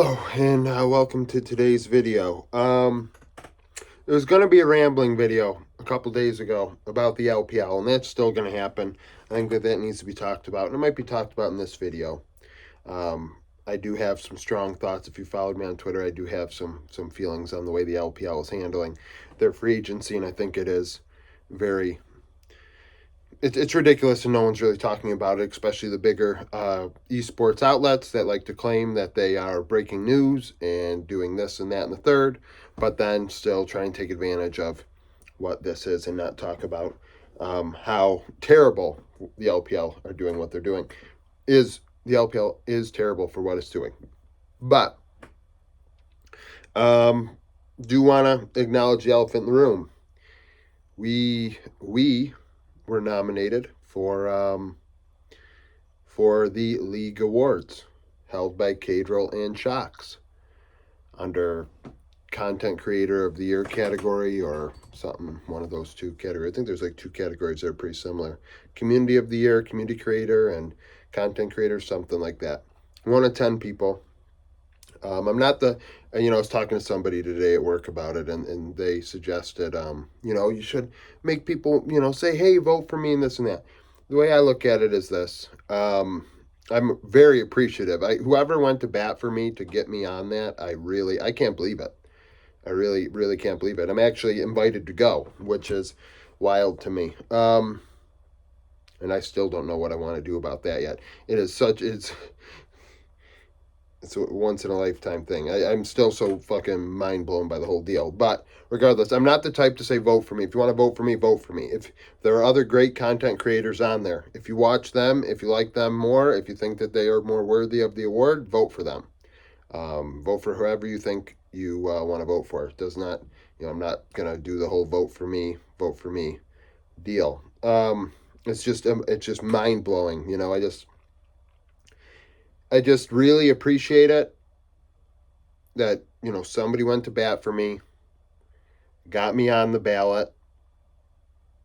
Hello, and welcome to today's video. There was going to be a rambling video a couple days ago about the LPL, and that's still going to happen. I think that needs to be talked about, and it might be talked about in this video. I do have some strong thoughts. If you followed me on Twitter, I do have some feelings on the way the LPL is handling their free agency, and I think it is very it's ridiculous and no one's really talking about it, especially the bigger esports outlets that like to claim that they are breaking news and doing this and that and the third, but then still try and take advantage of what this is and not talk about how terrible the LPL are doing what they're doing. The LPL is terrible for what it's doing. But do want to acknowledge the elephant in the room. We were nominated for the league awards held by Cadril and Shocks under content creator of the year category or something, one of those two categories. I think there's like two categories that are pretty similar: community of the year, community creator, and content creator, something like that. One of 10 people. I'm not the, I was talking to somebody today at work about it, and they suggested, you should make people, say, hey, vote for me and this and that. The way I look at it is this. I'm very appreciative. Whoever went to bat for me to get me on that, I can't believe it. I really, really can't believe it. I'm actually invited to go, which is wild to me. And I still don't know what I want to do about that yet. It's a once in a lifetime thing. I'm still so fucking mind blown by the whole deal. But regardless, I'm not the type to say vote for me. If you want to vote for me, vote for me. If there are other great content creators on there, if you watch them, if you like them more, if you think that they are more worthy of the award, vote for them. Vote for whoever you think you want to vote for. It does not, I'm not gonna do the whole vote for me deal. It's just mind blowing. I just really appreciate it that, somebody went to bat for me, got me on the ballot.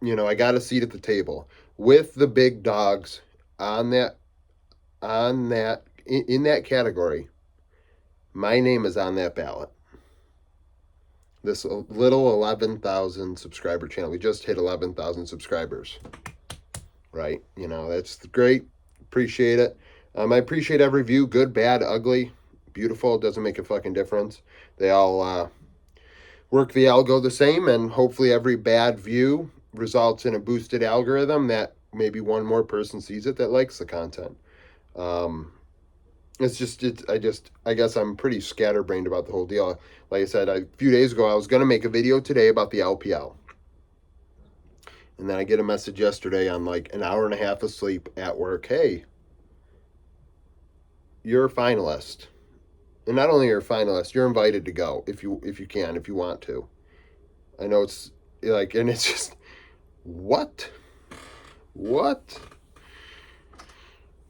I got a seat at the table with the big dogs on in that category. My name is on that ballot. This little 11,000 subscriber channel. We just hit 11,000 subscribers. Right? That's great. Appreciate it. I appreciate every view, good, bad, ugly, beautiful. It doesn't make a fucking difference. They all work the algo the same, and hopefully every bad view results in a boosted algorithm that maybe one more person sees it that likes the content. I guess I'm pretty scatterbrained about the whole deal. Like I said, a few days ago, I was going to make a video today about the LPL. And then I get a message yesterday on like an hour and a half of sleep at work. Hey, you're a finalist. And not only you're a finalist, you're invited to go if you can, if you want to. I know it's like, and it's just, what? What?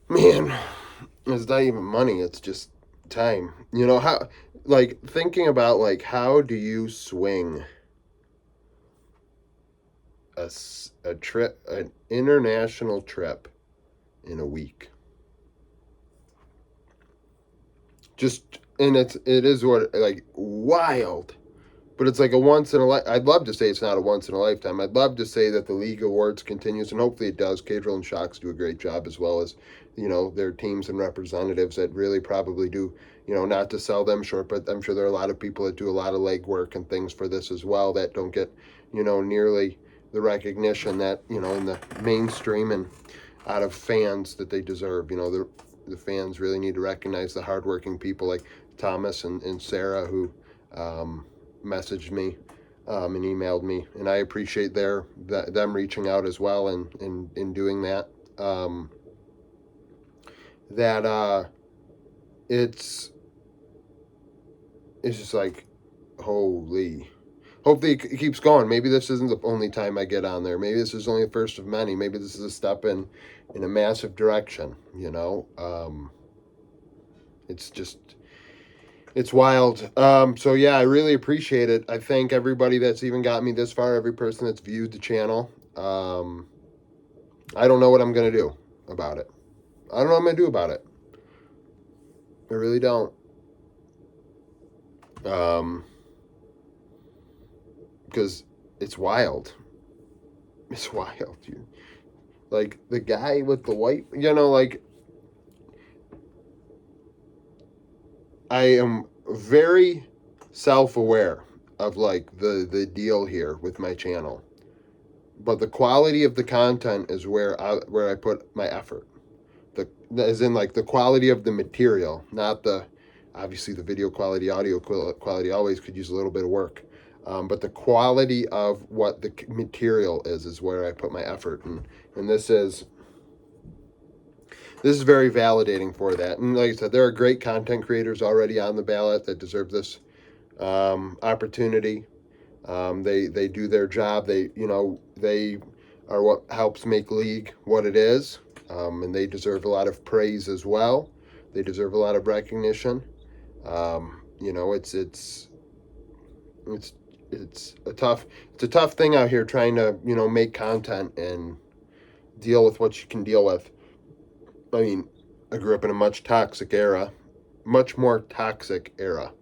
Man, it's not even money, it's just time. How, like, thinking about, like, how do you swing a trip, an international trip in a week? Just, and it is what, like, wild. But it's like a once in a life. I'd love to say it's not a once in a lifetime. I'd love to say that the league awards continues, and hopefully it does. Cadril and Shocks do a great job, as well as their teams and representatives that really probably do. Not to sell them short, but I'm sure there are a lot of people that do a lot of legwork and things for this as well that don't get nearly the recognition that in the mainstream and out of fans that they deserve. The fans really need to recognize the hardworking people like Thomas and Sarah who. Messaged me and emailed me, and I appreciate them reaching out as well and in doing that. It's just like, holy. Hopefully it keeps going. Maybe this isn't the only time I get on there. Maybe this is only the first of many. Maybe this is a step in a massive direction. It's just. It's wild. So yeah, I really appreciate it. I thank everybody that's even got me this far, every person that's viewed the channel. I don't know what I'm going to do about it. I don't know what I'm going to do about it. I really don't. Because it's wild. It's wild. Like the guy with the white, like I am very self-aware of like the deal here with my channel, but the quality of the content is where I put my effort. As in like the quality of the material, not the obviously the video quality, audio quality always could use a little bit of work. But the quality of what the material is where I put my effort, and this is very validating for that. And like I said, there are great content creators already on the ballot that deserve this opportunity. They do their job. They are what helps make League what it is, and they deserve a lot of praise as well. They deserve a lot of recognition. It's it's a tough thing out here trying to make content and deal with what you can deal with. I mean, I grew up in a much more toxic era.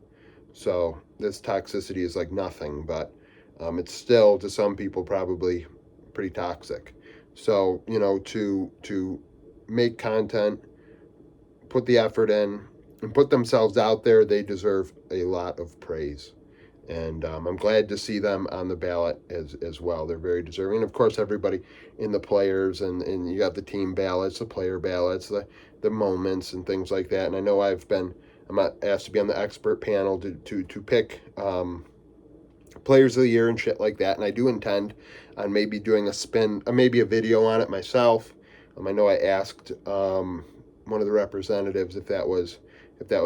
So this toxicity is like nothing, but it's still to some people probably pretty toxic. So to make content, put the effort in, and put themselves out there, they deserve a lot of praise. And I'm glad to see them on the ballot as well. They're very deserving. And of course, everybody in the players, and you got the team ballots, the player ballots, the moments, and things like that. And I know I'm asked to be on the expert panel to pick players of the year and shit like that. And I do intend on maybe doing maybe a video on it myself. I know I asked one of the representatives if that was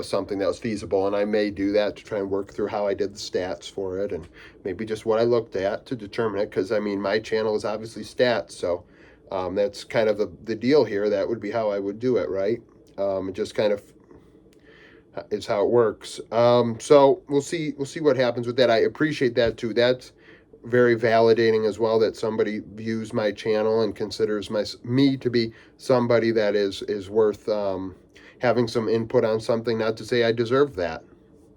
something that was feasible, and I may do that to try and work through how I did the stats for it, and maybe just what I looked at to determine it, because I mean my channel is obviously stats, so that's kind of the deal here. That would be how I would do it, right? It just kind of is how it works. So we'll see what happens with that. I appreciate that too. That's very validating as well, that somebody views my channel and considers me to be somebody that is worth having some input on something. Not to say I deserve that.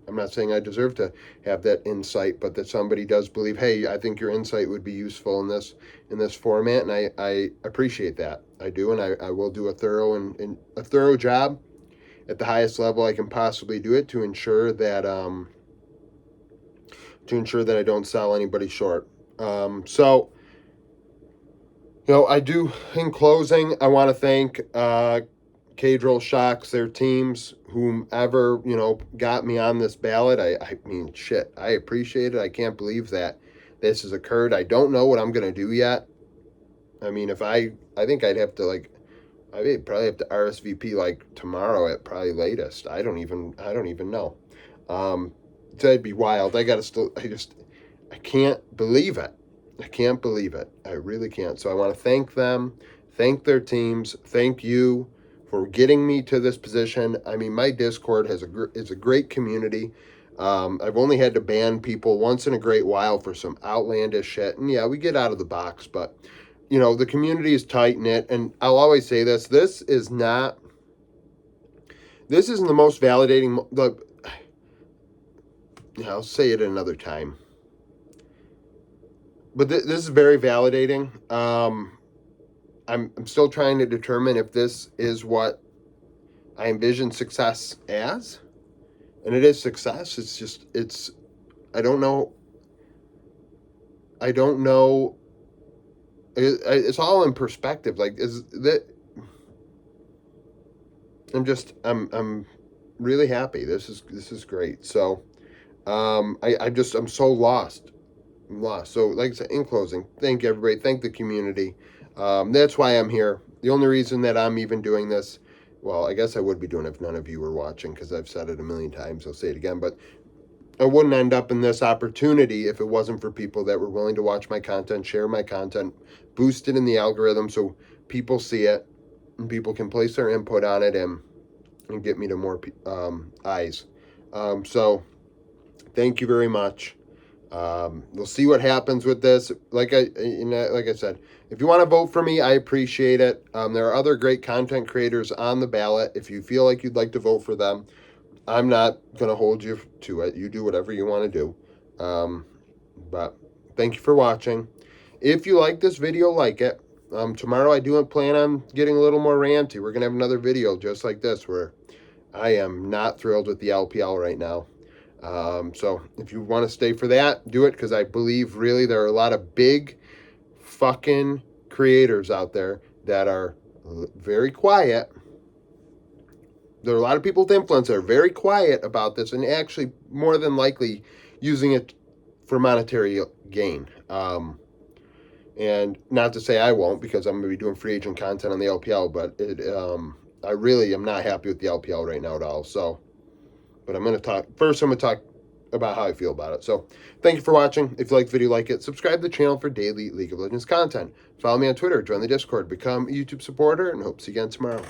I'm not saying I deserve to have that insight, but that somebody does believe, hey, I think your insight would be useful in this format, and I appreciate that. I do, and I will do a thorough job at the highest level I can possibly do it to ensure that I don't sell anybody short. So I do, in closing, I want to thank Cadrell, Shocks, their teams, whomever, got me on this ballot. I mean, shit, I appreciate it. I can't believe that this has occurred. I don't know what I'm going to do yet. I mean, I think I'd have to I'd probably have to RSVP like tomorrow at probably latest. I don't even know. That'd be wild. I can't believe it. I can't believe it. I really can't. So I want to thank them, thank their teams, thank you for getting me to this position. I mean, my Discord is a great community. I've only had to ban people once in a great while for some outlandish shit. And yeah, we get out of the box, but the community is tight knit. And I'll always say this: this isn't the most validating. I'll say it another time. But this is very validating. I'm still trying to determine if this is what I envision success as, and it is success. I don't know. It's all in perspective. Like, is that? I'm really happy. This is great. So, I'm so lost. I'm lost. So, like I said, in closing, thank everybody. Thank the community. That's why I'm here. The only reason that I'm even doing this, well, I guess I would be doing it if none of you were watching, because I've said it a million times. I'll say it again, but I wouldn't end up in this opportunity if it wasn't for people that were willing to watch my content, share my content, boost it in the algorithm so people see it and people can place their input on it and get me to more eyes. So thank you very much. We'll see what happens with this. Like I said, if you want to vote for me, I appreciate it. There are other great content creators on the ballot. If you feel like you'd like to vote for them, I'm not going to hold you to it. You do whatever you want to do. But thank you for watching. If you like this video, like it. Tomorrow I do plan on getting a little more ranty. We're going to have another video just like this where I am not thrilled with the LPL right now. So if you want to stay for that, do it, because I believe really there are a lot of big fucking creators out there that are very quiet. There are a lot of people with influence that are very quiet about this and actually more than likely using it for monetary gain. And not to say I won't, because I'm going to be doing free agent content on the LPL, but I really am not happy with the LPL right now at all. So, but I'm going to talk about how I feel about it. So thank you for watching. If you like the video, like it. Subscribe to the channel for daily League of Legends content. Follow me on Twitter, join the Discord, become a YouTube supporter, and hope to see you again tomorrow.